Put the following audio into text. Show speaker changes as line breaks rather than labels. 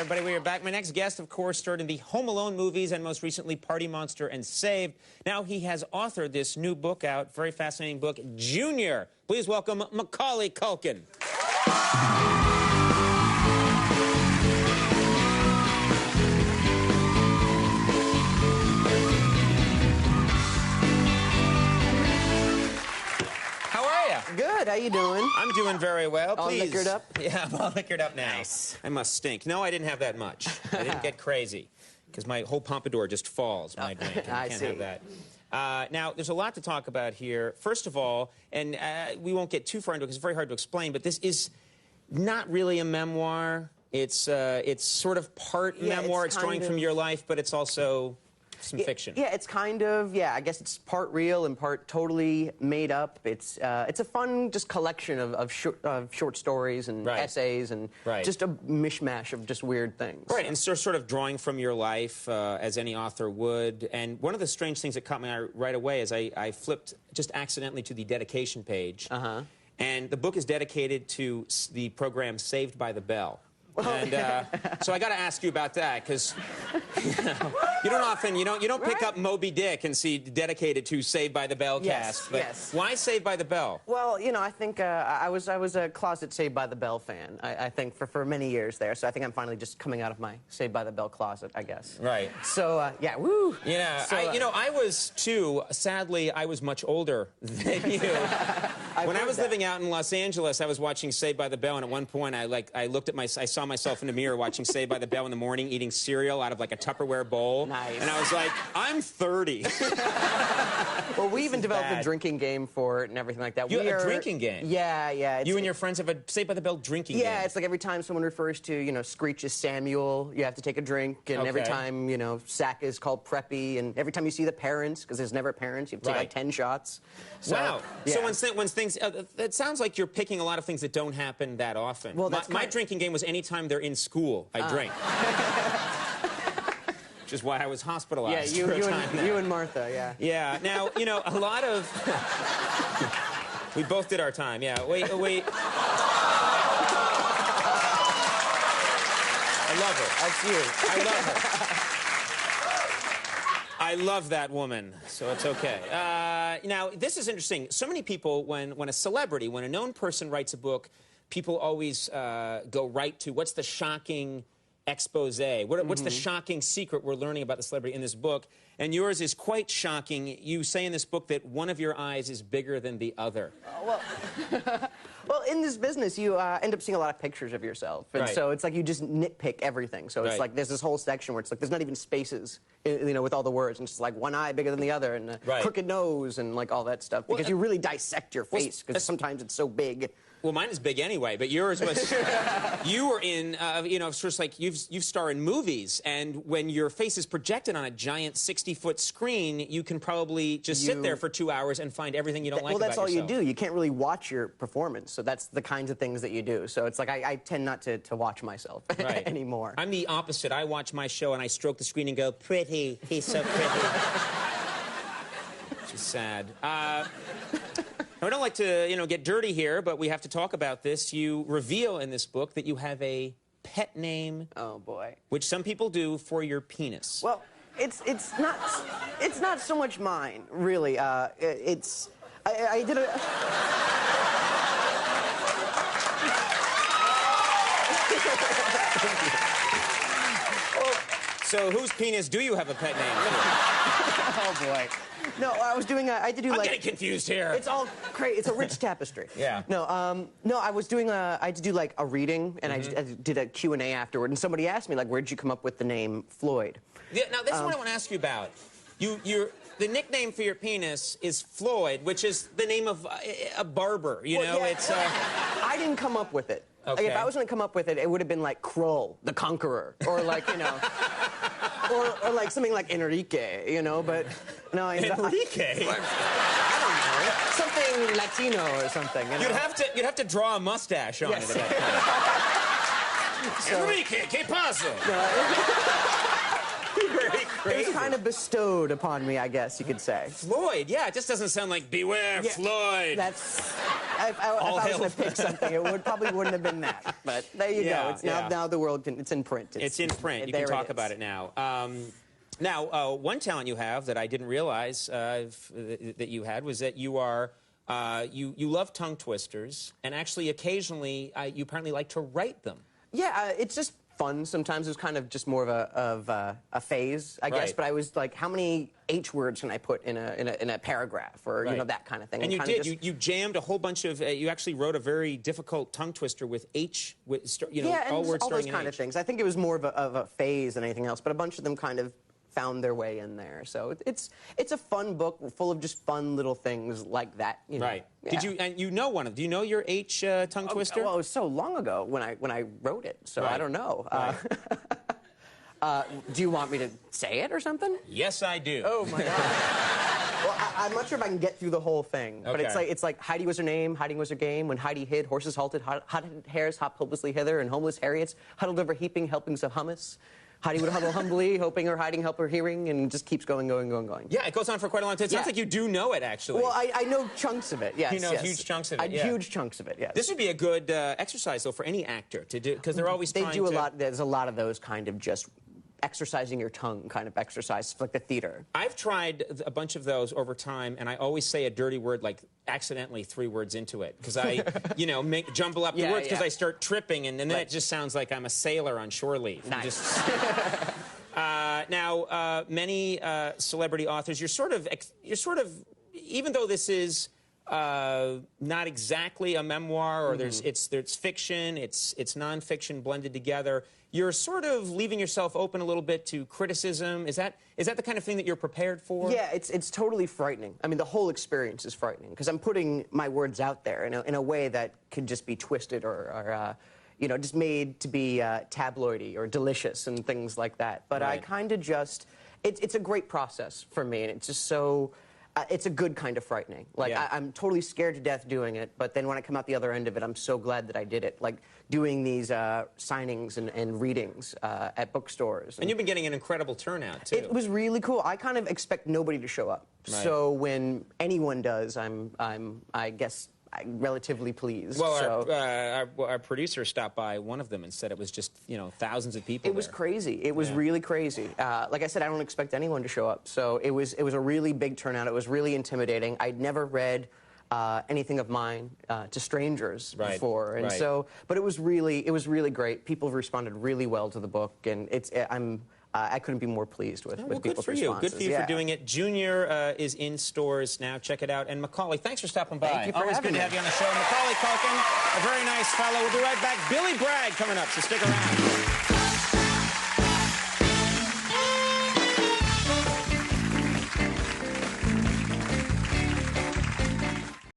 everybody, we are back. My next guest, of course, starred in the Home Alone movies and most recently Party Monster and Saved. Now he has authored this new book out, very fascinating book, Junior. Please welcome Macaulay Culkin.
Good. How you doing?
I'm doing very well.
All
Please.
liquored up?
Yeah, I'm all liquored up now.
Nice.
I must stink. No, I didn't have that much. I didn't get crazy because my whole pompadour just falls when I drink. I can't have that. Now, there's a lot to talk about here. First of all, and we won't get too far into it because it's very hard to explain, but this is not really a memoir. It's sort of part memoir. It's drawing from your life, but it's also some fiction.
Yeah, it's kind of, I guess it's part real and part totally made up. It's a fun just collection of short stories and essays and just a mishmash of just weird things.
Right, and sort of drawing from your life, as any author would. And one of the strange things that caught my eye right away is I flipped just accidentally to the dedication page. And the book is dedicated to the program Saved by the Bell. And so I got to ask you about that because you don't often you don't pick up Moby Dick and see dedicated to Saved by the Bell cast. But why Saved by the Bell?
Well, I think I was a closet Saved by the Bell fan. I think for many years there. So I think I'm finally just coming out of my Saved by the Bell closet, I guess.
Right.
So yeah, woo.
Yeah. So, I was too. Sadly, I was much older than you. When I was living out in Los Angeles, I was watching Saved by the Bell, and at one point I looked at I saw myself in the mirror watching Saved by the Bell in the morning, eating cereal out of like a Tupperware bowl.
Nice.
And I was like, I'm 30.
Well, we even developed a drinking game for it and everything like that.
A drinking game?
Yeah.
You and your friends have a Saved by the Bell drinking game?
Yeah, it's like every time someone refers to, Screech is Samuel, you have to take a drink, and every time, Sack is called Preppy, and every time you see the parents, because there's never parents, you have to take like 10 shots. So,
wow. So when things, it sounds like you're picking a lot of things that don't happen that often.
Well,
my drinking game was anytime they're in school, I drink. Which is why I was hospitalized for a time
you and Martha, yeah.
Yeah. Now, a lot of... We both did our time, yeah. Wait. I love her.
That's you.
I love her. I love that woman, so it's okay. Now, this is interesting. So many people, when a celebrity, when a known person writes a book, people always go right to what's the shocking expose? What's the shocking secret we're learning about the celebrity in this book? And yours is quite shocking. You say in this book that one of your eyes is bigger than the other.
Well, in this business, you end up seeing a lot of pictures of yourself. And so it's like you just nitpick everything. So it's like there's this whole section where it's like there's not even spaces, with all the words. And it's like one eye bigger than the other and a crooked nose and like all that stuff. Because you really dissect your face because sometimes it's so big.
Well, mine is big anyway, but yours was... You were in, sort of like you star in movies, and when your face is projected on a giant 60-foot screen, you can probably just sit there for 2 hours and find everything you don't like about yourself.
Well, that's all you do. You can't really watch your performance, so that's the kinds of things that you do. So it's like I tend not to watch myself anymore.
I'm the opposite. I watch my show and I stroke the screen and go, pretty, he's so pretty. Which is sad. I don't like to, get dirty here, but we have to talk about this. You reveal in this book that you have a pet name.
Oh, boy. Which
some people do for your penis.
Well, it's not so much mine, really. I did a...
So whose penis do you have a pet name for?
Oh, boy. No, I was doing I had to do
I'm getting confused here.
It's all crazy. It's a rich tapestry.
Yeah.
No, I was doing I had to do like a reading, and I did a Q&A afterward, and somebody asked me like, where'd you come up with the name Floyd?
Yeah, now this is what I want to ask you about. The nickname for your penis is Floyd, which is the name of a barber. It's.
I didn't come up with it.
Okay.
Like, if I was going to come up with it, it would have been like Krull, the Conqueror, or like or like something like Enrique, But no,
Enrique.
I don't know. Something Latino or something.
You'd have to draw a mustache on it at that point. Enrique, ¿qué pasa?
No,
Very crazy.
It was kind of bestowed upon me, I guess you could say.
Floyd, yeah, it just doesn't sound like beware, Floyd.
That's. If I was going to pick something, it probably wouldn't have been that. But there you go. It's now the world it's in print.
It's in print. You can talk about it now. Now, one talent you have that I didn't realize that you had was that you are you love tongue twisters, and actually occasionally you apparently like to write them. Yeah,
it's just fun. Sometimes it's kind of just more of a phase, I guess. But I was like, how many H words can I put in a paragraph, or you know, that kind of thing.
And you did. You jammed a whole bunch of. You actually wrote a very difficult tongue twister with H. All words starting in H.
all those kind of things. I think it was more of a phase than anything else. But a bunch of them kind of found their way in there. So it's a fun book full of just fun little things like that. You know?
Right. Yeah. Did you, and you know one of, do you know your H tongue twister?
Well, it was so long ago when I wrote it, so I don't know. Do you want me to say it or something?
Yes, I do.
Oh my God. Well, I'm not sure if I can get through the whole thing, but it's like Heidi was her name, hiding was her game. When Heidi hid, horses halted, hot-headed hares hopped hopelessly hither, and homeless Harriets huddled over heaping helpings of hummus. Heidi would huddle humbly, hoping or hiding help her hearing, and just keeps going.
Yeah, it goes on for quite a long time. It sounds like you do know it, actually.
Well, I know chunks of it, yes.
You know huge chunks of it,
Huge chunks of it, yes.
This would be a good exercise, though, for any actor to do, because they're always trying to...
They do a lot. There's a lot of those kind of just exercising your tongue kind of exercise, like the theater.
I've tried a bunch of those over time, and I always say a dirty word, like accidentally 3 words into it, because I, jumble up the words because I start tripping, and then it just sounds like I'm a sailor on shore leave.
Nice.
Now, many celebrity authors, you're sort of, even though this is not exactly a memoir, or it's fiction, it's nonfiction blended together, you're sort of leaving yourself open a little bit to criticism. Is that the kind of thing that you're prepared for?
Yeah, it's totally frightening. I mean, the whole experience is frightening, because I'm putting my words out there in a way that could just be twisted or just made to be tabloidy or delicious and things like that. But I kind of just, it's a great process for me, and it's just so, it's a good kind of frightening. Like, I'm totally scared to death doing it, but then when I come out the other end of it, I'm so glad that I did it. Like, doing these signings and readings at bookstores.
And you've been getting an incredible turnout, too.
It was really cool. I kind of expect nobody to show up. Right. So when anyone does, I guess, I'm relatively pleased.
Well, our producer stopped by one of them and said it was just, thousands of people.
It was crazy. It was really crazy. Like I said, I don't expect anyone to show up. So it was a really big turnout. It was really intimidating. I'd never read anything of mine to strangers before, and so. But it was really great. People responded really well to the book, and I couldn't be more pleased with people's responses.
Good for you for doing it. Junior is in stores now. Check it out. And Macaulay, thanks for stopping by.
Thank you for
Always good to have you on the show. Macaulay Culkin, a very nice fellow. We'll be right back. Billy Bragg coming up, so stick around.